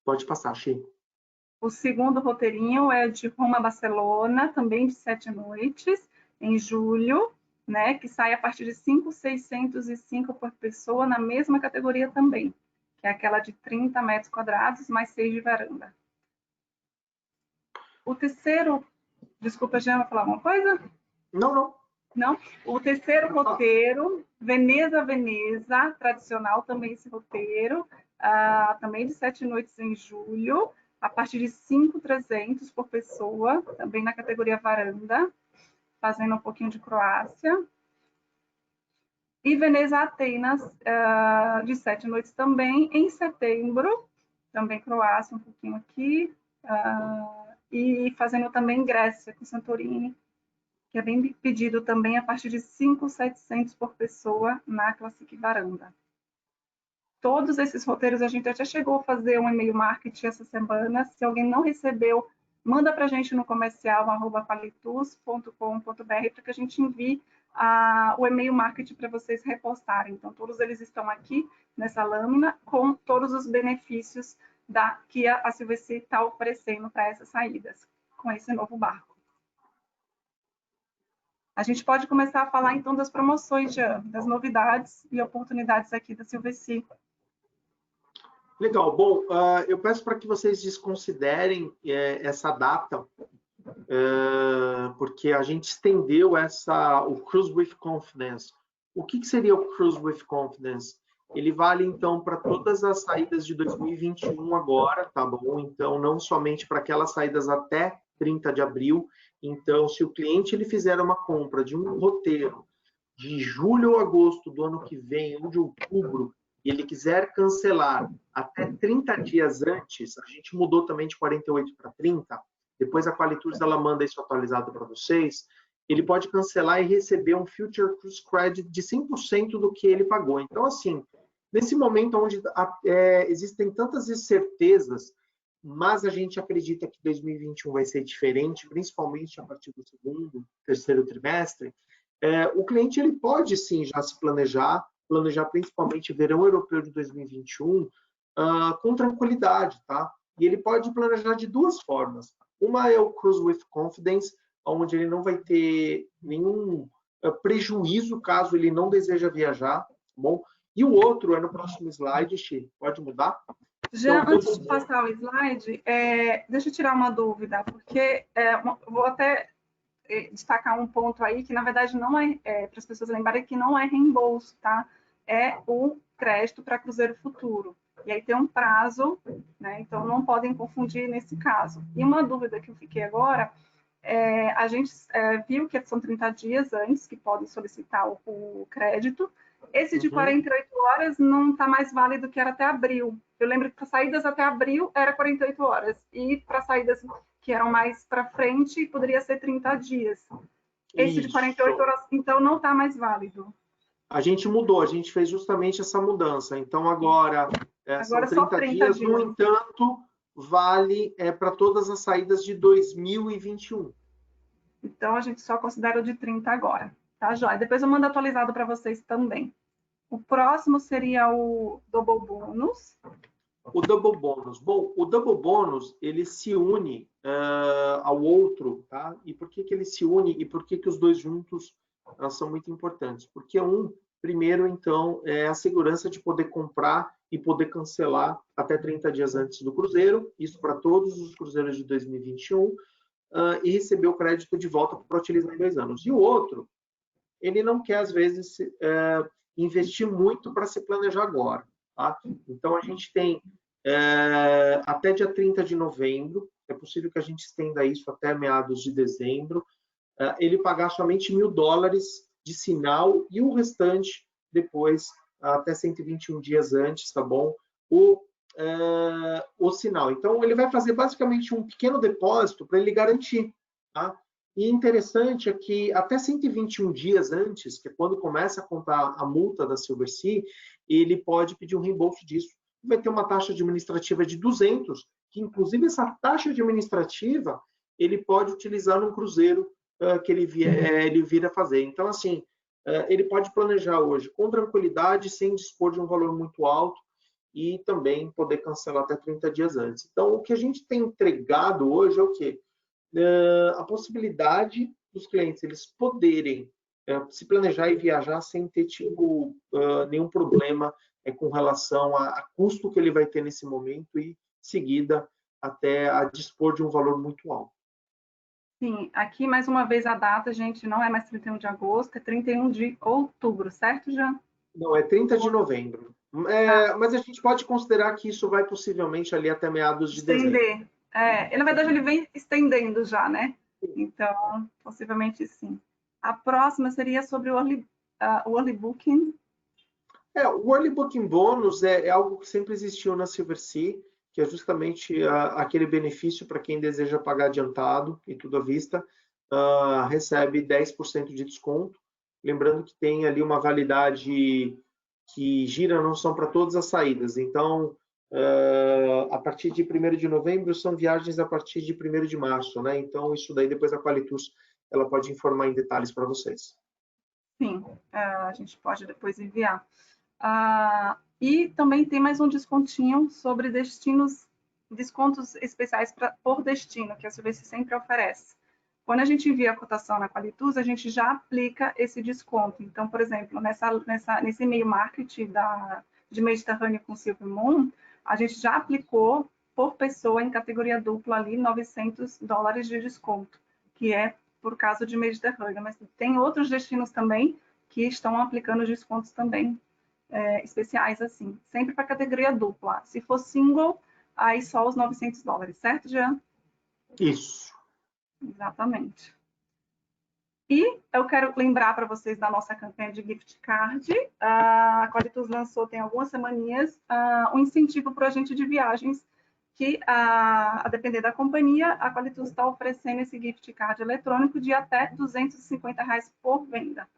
Pode passar, Xi. O segundo roteirinho é de Roma a Barcelona, também de 7 noites, em julho, né, que sai a partir de 5.605 por pessoa, na mesma categoria também, que é aquela de 30 metros quadrados, mais 6 de varanda. O terceiro... Desculpa, Jean, vai falar alguma coisa? Não. Não? O terceiro roteiro, Veneza, tradicional também esse roteiro, também de 7 noites em julho, a partir de 5.300 por pessoa, também na categoria varanda, fazendo um pouquinho de Croácia. E Veneza, Atenas, de 7 noites também, em setembro, também Croácia, um pouquinho aqui, e fazendo também Grécia, com Santorini, que é bem pedido também, a partir de 5.700 por pessoa na Classic Varanda. Todos esses roteiros a gente até chegou a fazer um e-mail marketing essa semana. Se alguém não recebeu, manda para a gente no comercial@qualitus.com.br para que a gente envie o e-mail marketing para vocês repostarem. Então, todos eles estão aqui nessa lâmina com todos os benefícios que a Silversea está oferecendo para essas saídas, com esse novo barco. A gente pode começar a falar, então, das promoções, das novidades e oportunidades aqui da Silversea. Legal. Bom, eu peço para que vocês desconsiderem essa data, porque a gente estendeu o Cruise with Confidence. O que seria o Cruise with Confidence? Ele vale, então, para todas as saídas de 2021 agora, tá bom? Então, não somente para aquelas saídas até 30 de abril. Então, se o cliente ele fizer uma compra de um roteiro de julho ou agosto do ano que vem, ou de outubro, e ele quiser cancelar até 30 dias antes, a gente mudou também de 48 para 30, depois a Qualitours ela manda isso atualizado para vocês, ele pode cancelar e receber um Future Cruise Credit de 100% do que ele pagou. Então, assim, nesse momento onde existem tantas incertezas, mas a gente acredita que 2021 vai ser diferente, principalmente a partir do segundo, terceiro trimestre, o cliente ele pode sim já se planejar principalmente verão europeu de 2021 com tranquilidade, tá? E ele pode planejar de duas formas. Uma é o Cruise with Confidence, onde ele não vai ter nenhum prejuízo caso ele não deseja viajar, tá bom? E o outro é no próximo slide, Xi, pode mudar? Já então, antes de passar o slide, deixa eu tirar uma dúvida, porque vou até destacar um ponto aí que, na verdade, não para as pessoas lembrarem que não é reembolso, tá? É o crédito para cruzeiro futuro. E aí tem um prazo, né? Então não podem confundir nesse caso. E uma dúvida que eu fiquei agora, a gente viu que são 30 dias antes que podem solicitar o crédito. Esse de 48 horas não está mais válido que era até abril. Eu lembro que para saídas até abril era 48 horas. E para saídas que eram mais para frente, poderia ser 30 dias. Esse de 48 horas, então, não está mais válido. A gente mudou, a gente fez justamente essa mudança. Então, agora são 30 dias, no entanto, vale para todas as saídas de 2021. Então, a gente só considera o de 30 agora. Tá, joia? Depois eu mando atualizado para vocês também. O próximo seria o Double Bonus. O Double Bonus. Bom, o Double Bonus, ele se une ao outro, tá? E por que ele se une e por que os dois juntos são muito importantes? Porque primeiro, então, é a segurança de poder comprar e poder cancelar até 30 dias antes do cruzeiro, isso para todos os cruzeiros de 2021, e receber o crédito de volta para utilizar em 2 anos. E o outro, ele não quer, às vezes, investir muito para se planejar agora. Tá? Então, a gente tem até dia 30 de novembro, é possível que a gente estenda isso até meados de dezembro, ele pagar somente $1.000 de sinal e o restante depois, até 121 dias antes, tá bom? O sinal. Então, ele vai fazer basicamente um pequeno depósito para ele garantir, tá? E interessante é que até 121 dias antes, que é quando começa a contar a multa da Silversea, ele pode pedir um reembolso disso. Vai ter uma taxa administrativa de 200, que inclusive essa taxa administrativa ele pode utilizar num cruzeiro que ele vir a fazer. Então, assim, ele pode planejar hoje com tranquilidade, sem dispor de um valor muito alto e também poder cancelar até 30 dias antes. Então, o que a gente tem entregado hoje é o quê? A possibilidade dos clientes eles poderem se planejar e viajar sem ter tido nenhum problema com relação a custo que ele vai ter nesse momento e, em seguida, até a dispor de um valor muito alto. Sim, aqui mais uma vez a data, gente, não é mais 31 de agosto, é 31 de outubro, certo, Jean? Não, é 30 de novembro. Mas a gente pode considerar que isso vai possivelmente ali até meados de dezembro. Na verdade, ele vem estendendo já, né? Então, possivelmente sim. A próxima seria sobre o early booking. O early booking bônus é algo que sempre existiu na Silversea, que é justamente aquele benefício para quem deseja pagar adiantado e tudo à vista, recebe 10% de desconto. Lembrando que tem ali uma validade que gira, não são para todas as saídas. Então, a partir de 1º de novembro, são viagens a partir de 1º de março, né? Então, isso daí depois a Qualitours ela pode informar em detalhes para vocês. Sim, a gente pode depois enviar. E também tem mais um descontinho sobre descontos especiais por destino, que a Silversea sempre oferece. Quando a gente envia a cotação na Qualitours, a gente já aplica esse desconto. Então, por exemplo, nesse e-mail marketing de Mediterrâneo com Silver Moon, a gente já aplicou por pessoa em categoria dupla ali $900 de desconto, que é por caso de Mediterrâneo. Mas tem outros destinos também que estão aplicando descontos também especiais, assim, sempre para categoria dupla. Se for single, aí só os $900, certo, Jean? Isso. Exatamente. E eu quero lembrar para vocês da nossa campanha de gift card. A Qualitus lançou, tem algumas semaninhas, um incentivo para o agente de viagens, que, a depender da companhia, a Qualitus está oferecendo esse gift card eletrônico de até R$ 250 por venda,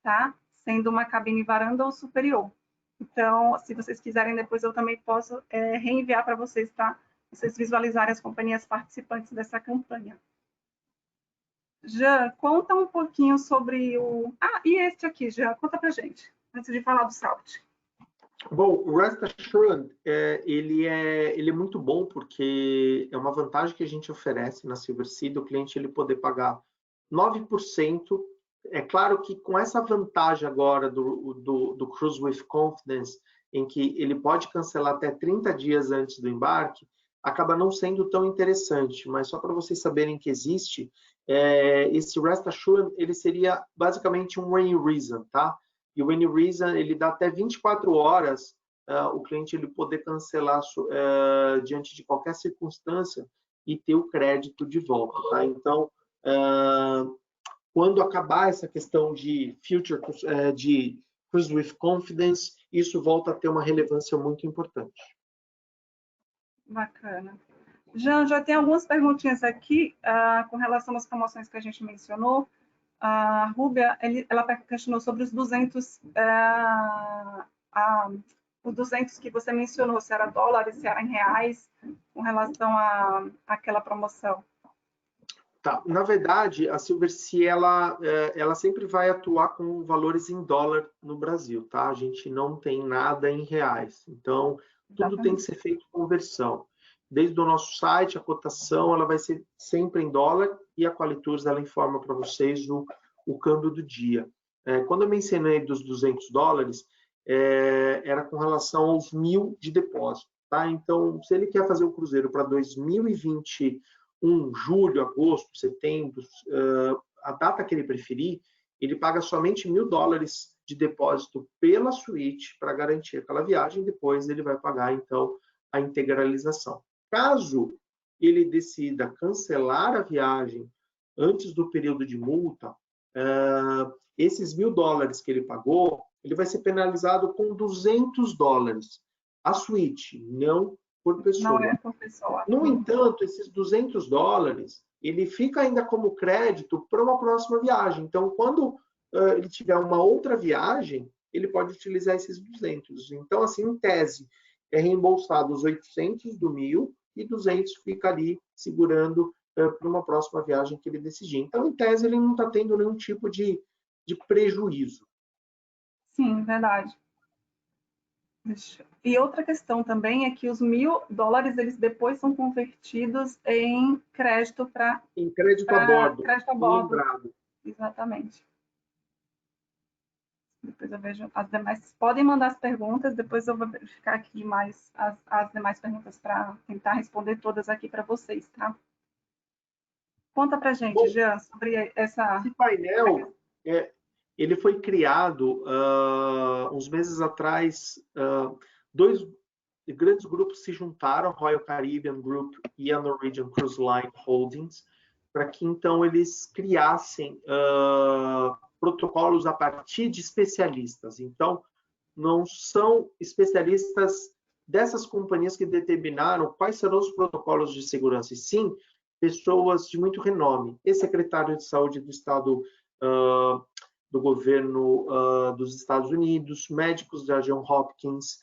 tá? Sendo uma cabine varanda ou superior. Então, se vocês quiserem, depois eu também posso reenviar para vocês, para vocês visualizarem as companhias participantes dessa campanha. Jean, conta um pouquinho sobre o... e este aqui, Jean, conta pra gente, antes de falar do Salt. Bom, o Rest Assured, ele é muito bom porque é uma vantagem que a gente oferece na Silverseed, o cliente ele poder pagar 9%. É claro que com essa vantagem agora do Cruise with Confidence, em que ele pode cancelar até 30 dias antes do embarque, acaba não sendo tão interessante, mas só para vocês saberem que existe, esse Rest Assured, ele seria basicamente um Any Reason, tá? E o Any Reason, ele dá até 24 horas o cliente ele poder cancelar diante de qualquer circunstância e ter o crédito de volta, tá? Então, quando acabar essa questão de de Cruise with Confidence, isso volta a ter uma relevância muito importante. Bacana. Jean, já tem algumas perguntinhas aqui com relação às promoções que a gente mencionou. A Rúbia, ela questionou sobre os 200, os 200 que você mencionou, se era dólares, se era em reais, com relação àquela promoção. Tá. Na verdade, a Silverseed, ela sempre vai atuar com valores em dólar no Brasil, tá? A gente não tem nada em reais. Então, tudo tem que ser feito conversão. Desde o nosso site, a cotação, ela vai ser sempre em dólar e a Qualitours, ela informa para vocês o câmbio do dia. Quando eu mencionei dos $200, era com relação aos 1.000 de depósito, tá? Então, se ele quer fazer um cruzeiro para 2021, julho, agosto, setembro, a data que ele preferir, ele paga somente $1.000 de depósito pela suíte para garantir aquela viagem, depois ele vai pagar, então, a integralização. Caso ele decida cancelar a viagem antes do período de multa, esses $1.000 que ele pagou, ele vai ser penalizado com $200. A suíte, não por pessoa. Não é por pessoa. No entanto, esses $200, ele fica ainda como crédito para uma próxima viagem. Então, quando ele tiver uma outra viagem, ele pode utilizar esses 200. Então, assim, em tese, é reembolsado os 800 do 1.000 e 200 fica ali segurando para uma próxima viagem que ele decidir. Então, em tese, ele não está tendo nenhum tipo de prejuízo. Sim, verdade. E outra questão também é que os $1.000, eles depois são convertidos em crédito para... Em crédito a bordo. Crédito a bordo. Lembrado. Exatamente. Depois eu vejo as demais. Podem mandar as perguntas, depois eu vou verificar aqui mais as demais perguntas para tentar responder todas aqui para vocês, tá? Conta para gente, bom, Jean, sobre essa... Esse painel, ele foi criado uns meses atrás. Dois grandes grupos se juntaram, Royal Caribbean Group e a Norwegian Cruise Line Holdings, para que então eles criassem protocolos a partir de especialistas. Então, não são especialistas dessas companhias que determinaram quais serão os protocolos de segurança, e sim pessoas de muito renome, ex-secretário de saúde do estado do governo dos Estados Unidos, médicos da Johns Hopkins,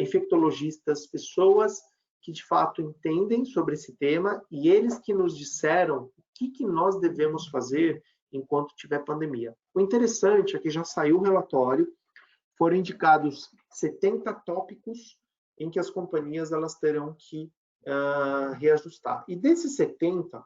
infectologistas, pessoas que de fato entendem sobre esse tema, e eles que nos disseram o que nós devemos fazer enquanto tiver pandemia. O interessante é que já saiu o relatório, foram indicados 70 tópicos em que as companhias elas terão que reajustar. E desses 70,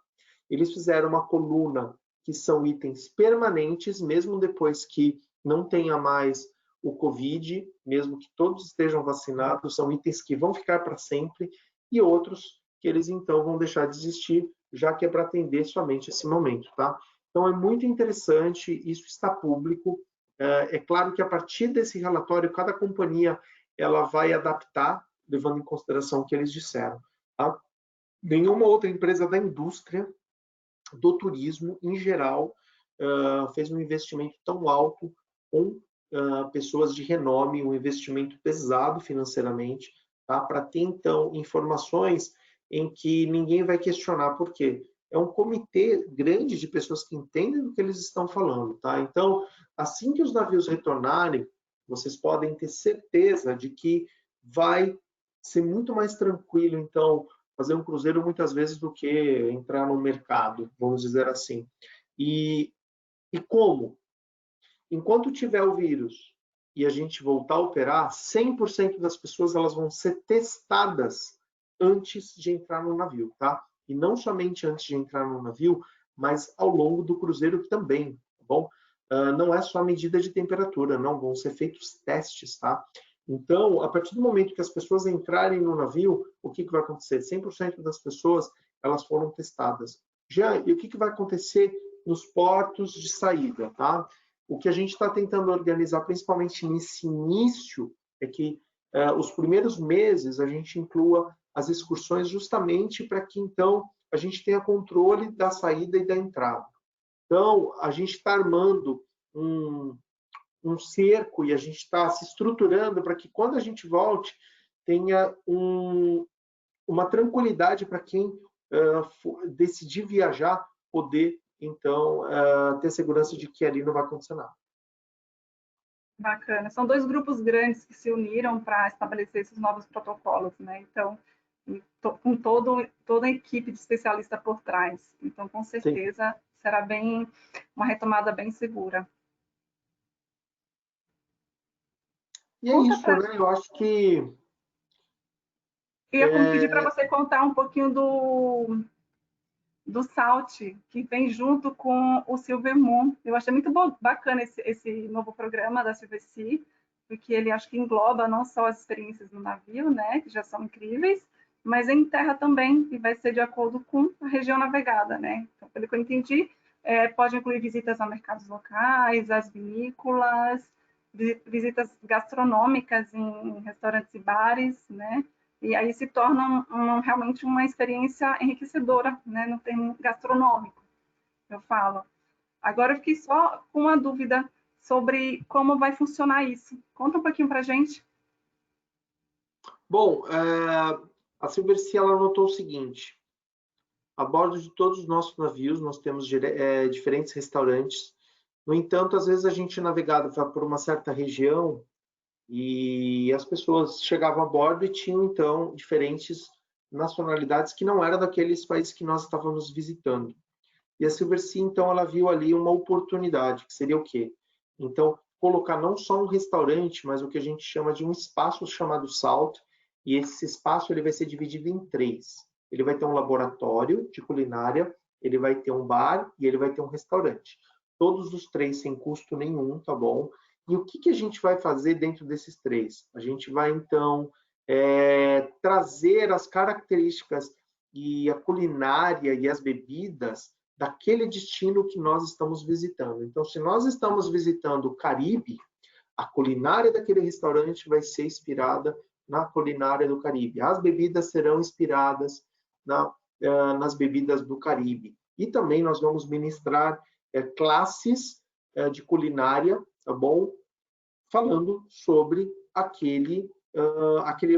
eles fizeram uma coluna que são itens permanentes, mesmo depois que não tenha mais o Covid, mesmo que todos estejam vacinados, são itens que vão ficar para sempre, e outros que eles então vão deixar de existir, já que é para atender somente esse momento, tá? Então é muito interessante, isso está público. É claro que a partir desse relatório, cada companhia ela vai adaptar, levando em consideração o que eles disseram. Tá? Nenhuma outra empresa da indústria do turismo em geral fez um investimento tão alto com pessoas de renome, um investimento pesado financeiramente, tá? Para ter, então, informações em que ninguém vai questionar por quê. É um comitê grande de pessoas que entendem do que eles estão falando, tá? Então, assim que os navios retornarem, vocês podem ter certeza de que vai ser muito mais tranquilo, então, fazer um cruzeiro muitas vezes do que entrar no mercado, vamos dizer assim. E como? Enquanto tiver o vírus e a gente voltar a operar, 100% das pessoas elas vão ser testadas antes de entrar no navio, tá? E não somente antes de entrar no navio, mas ao longo do cruzeiro também, tá bom? Não é só a medida de temperatura, não, vão ser feitos testes, tá? Então, a partir do momento que as pessoas entrarem no navio, o que vai acontecer? 100% das pessoas, elas foram testadas. Já, e o que vai acontecer nos portos de saída, tá? O que a gente está tentando organizar, principalmente nesse início, é que os primeiros meses a gente inclua as excursões justamente para que, então, a gente tenha controle da saída e da entrada. Então, a gente está armando um cerco e a gente está se estruturando para que, quando a gente volte, tenha uma tranquilidade para quem decidir viajar, poder, então, ter segurança de que ali não vai acontecer nada. Bacana. São dois grupos grandes que se uniram para estabelecer esses novos protocolos, né? Então, com toda a equipe de especialista por trás. Então, com certeza, sim, será uma retomada bem segura. E é isso, né? Eu acho que... Eu ia pedir para você contar um pouquinho do SALT, que vem junto com o Silver Moon. Eu achei muito bacana esse novo programa da Silversea, porque ele acho que engloba não só as experiências no navio, né, que já são incríveis, mas em terra também, e vai ser de acordo com a região navegada, né? Então, pelo que eu entendi, pode incluir visitas a mercados locais, às vinícolas, visitas gastronômicas em restaurantes e bares, né? E aí se torna realmente uma experiência enriquecedora, né, no termo gastronômico, eu falo. Agora eu fiquei só com uma dúvida sobre como vai funcionar isso. Conta um pouquinho para a gente. Bom, a Silversea ela notou o seguinte: a bordo de todos os nossos navios nós temos diferentes restaurantes. No entanto, às vezes a gente navegava por uma certa região e as pessoas chegavam a bordo e tinham, então, diferentes nacionalidades que não eram daqueles países que nós estávamos visitando. E a Silversea, então, ela viu ali uma oportunidade, que seria o quê? Então, colocar não só um restaurante, mas o que a gente chama de um espaço chamado SALT, e esse espaço ele vai ser dividido em 3. Ele vai ter um laboratório de culinária, ele vai ter um bar e ele vai ter um restaurante. Todos os 3 sem custo nenhum, tá bom? E o que a gente vai fazer dentro desses 3? A gente vai, então, trazer as características e a culinária e as bebidas daquele destino que nós estamos visitando. Então, se nós estamos visitando o Caribe, a culinária daquele restaurante vai ser inspirada na culinária do Caribe. As bebidas serão inspiradas nas bebidas do Caribe. E também nós vamos ministrar classes de culinária, tá bom? Falando sobre aquele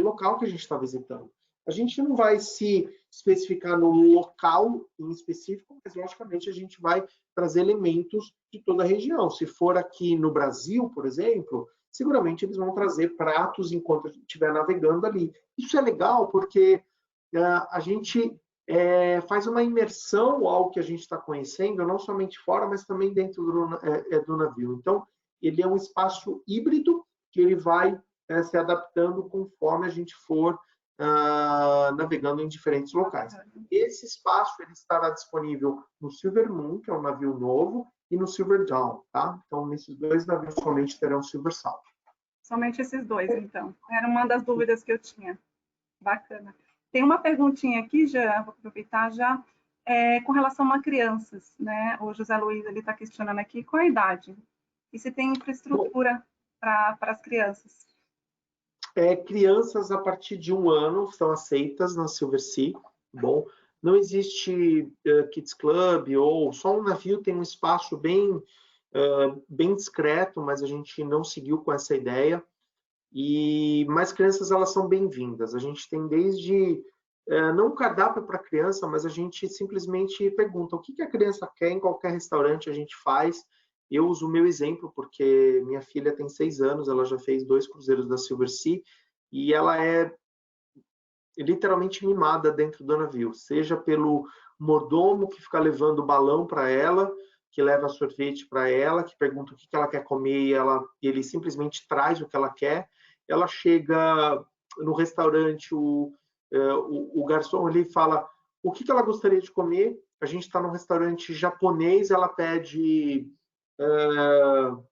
local que a gente está visitando. A gente não vai se especificar no local em específico, mas logicamente a gente vai trazer elementos de toda a região. Se for aqui no Brasil, por exemplo, seguramente eles vão trazer pratos enquanto a gente estiver navegando ali. Isso é legal porque a gente faz uma imersão ao que a gente está conhecendo, não somente fora, mas também dentro do navio. Então, ele é um espaço híbrido que ele vai se adaptando conforme a gente for navegando em diferentes locais. Esse espaço ele estará disponível no Silver Moon, que é um navio novo, e no Silver Dawn, tá? Então, nesses 2 navios somente terão Silver Salt. Somente esses 2, então. Era uma das dúvidas que eu tinha. Bacana. Tem uma perguntinha aqui, já vou aproveitar já, com relação a crianças, né? O José Luiz ele está questionando aqui qual a idade e se tem infraestrutura para as crianças. Crianças a partir de 1 ano são aceitas na Silversea, bom, não existe Kids Club, ou só um navio tem um espaço bem, bem discreto, mas a gente não seguiu com essa ideia. E mais crianças, elas são bem-vindas. A gente tem desde, não um cardápio para criança, mas a gente simplesmente pergunta o que a criança quer em qualquer restaurante, a gente faz. Eu uso o meu exemplo, porque minha filha tem 6 anos, ela já fez 2 cruzeiros da Silversea, e ela é literalmente mimada dentro do navio, seja pelo mordomo que fica levando balão para ela, que leva sorvete para ela, que pergunta o que ela quer comer e ele simplesmente traz o que ela quer. Ela chega no restaurante, o garçom ele fala o que ela gostaria de comer. A gente está num restaurante japonês, ela pede,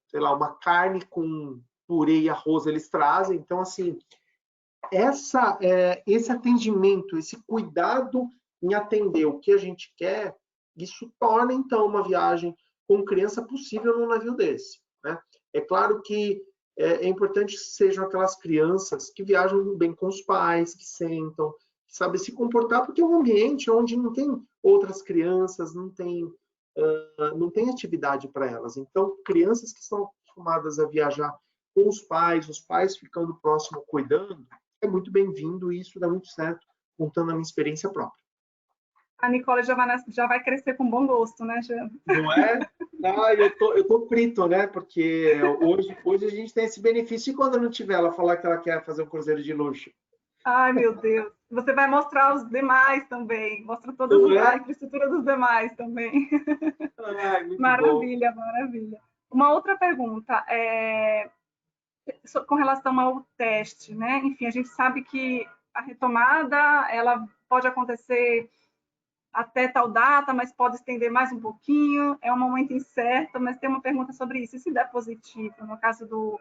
sei lá, uma carne com purê e arroz, eles trazem. Então, assim, esse atendimento, esse cuidado em atender o que a gente quer, isso torna, então, uma viagem com criança possível num navio desse, né? É claro que é importante que sejam aquelas crianças que viajam bem com os pais, que sentam, que sabem se comportar, porque é um ambiente onde não tem outras crianças, não tem atividade para elas. Então, crianças que estão acostumadas a viajar com os pais ficando próximo, cuidando, é muito bem-vindo e isso dá muito certo, contando a minha experiência própria. A Nicole já vai crescer com bom gosto, né, Jean? Não é? Ah, eu tô frito, né? Porque hoje a gente tem esse benefício e quando não tiver, ela falar que ela quer fazer um cruzeiro de luxo. Ai, meu Deus. Você vai mostrar os demais também. Mostra toda Não a é? infraestrutura dos demais também. Ah, muito bom. Maravilha, maravilha. Uma outra pergunta com relação ao teste, né? Enfim, a gente sabe que a retomada ela pode acontecer até tal data, mas pode estender mais um pouquinho. É um momento incerto, mas tem uma pergunta sobre isso. E se der positivo, no caso do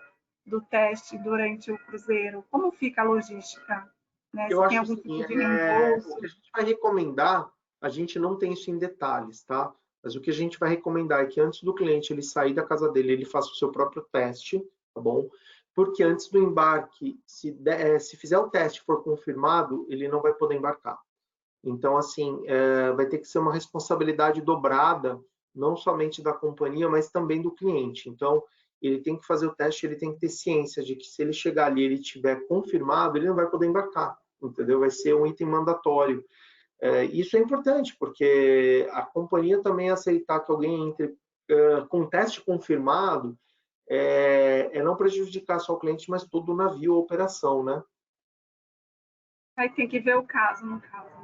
teste durante o cruzeiro, como fica a logística? Né? Eu Se tem acho algum assim, tipo de reembolso? o que a gente vai recomendar, a gente não tem isso em detalhes, tá? Mas o que a gente vai recomendar é que antes do cliente ele sair da casa dele, ele faça o seu próprio teste, tá bom? Porque antes do embarque, se fizer o teste e for confirmado, ele não vai poder embarcar. Então, assim, vai ter que ser uma responsabilidade dobrada, não somente da companhia, mas também do cliente. Então, ele tem que fazer o teste, ele tem que ter ciência de que se ele chegar ali e ele tiver confirmado, ele não vai poder embarcar, entendeu? Vai ser um item mandatório. Isso é importante, porque a companhia também aceitar que alguém entre com teste confirmado não prejudicar só o cliente, mas todo o navio, a operação, né? Aí tem que ver o caso, no caso.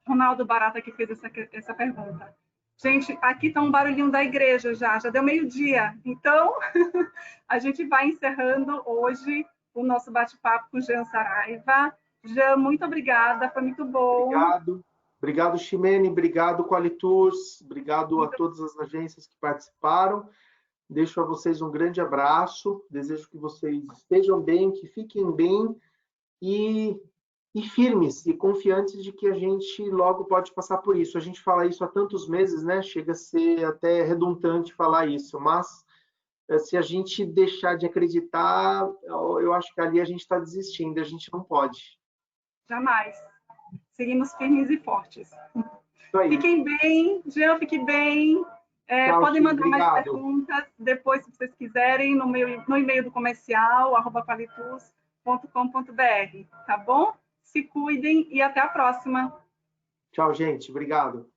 Ronaldo Barata que fez essa pergunta. Gente, aqui está um barulhinho da igreja já deu meio-dia. Então, a gente vai encerrando hoje o nosso bate-papo com o Jean Saraiva. Jean, muito obrigada, foi muito bom. Obrigado, Ximene, obrigado, Qualitours, obrigado a todas as agências que participaram. Deixo a vocês um grande abraço, desejo que vocês estejam bem, que fiquem bem e firmes e confiantes de que a gente logo pode passar por isso. A gente fala isso há tantos meses, né? Chega a ser até redundante falar isso, mas se a gente deixar de acreditar, eu acho que ali a gente está desistindo, a gente não pode. Jamais. Seguimos firmes e fortes. Isso aí. Fiquem bem, Jean, fique bem. Tchau, podem mandar obrigado. mais perguntas depois, se vocês quiserem, no e-mail do comercial, @qualitus.com.br, tá bom? Se cuidem e até a próxima. Tchau, gente. Obrigado.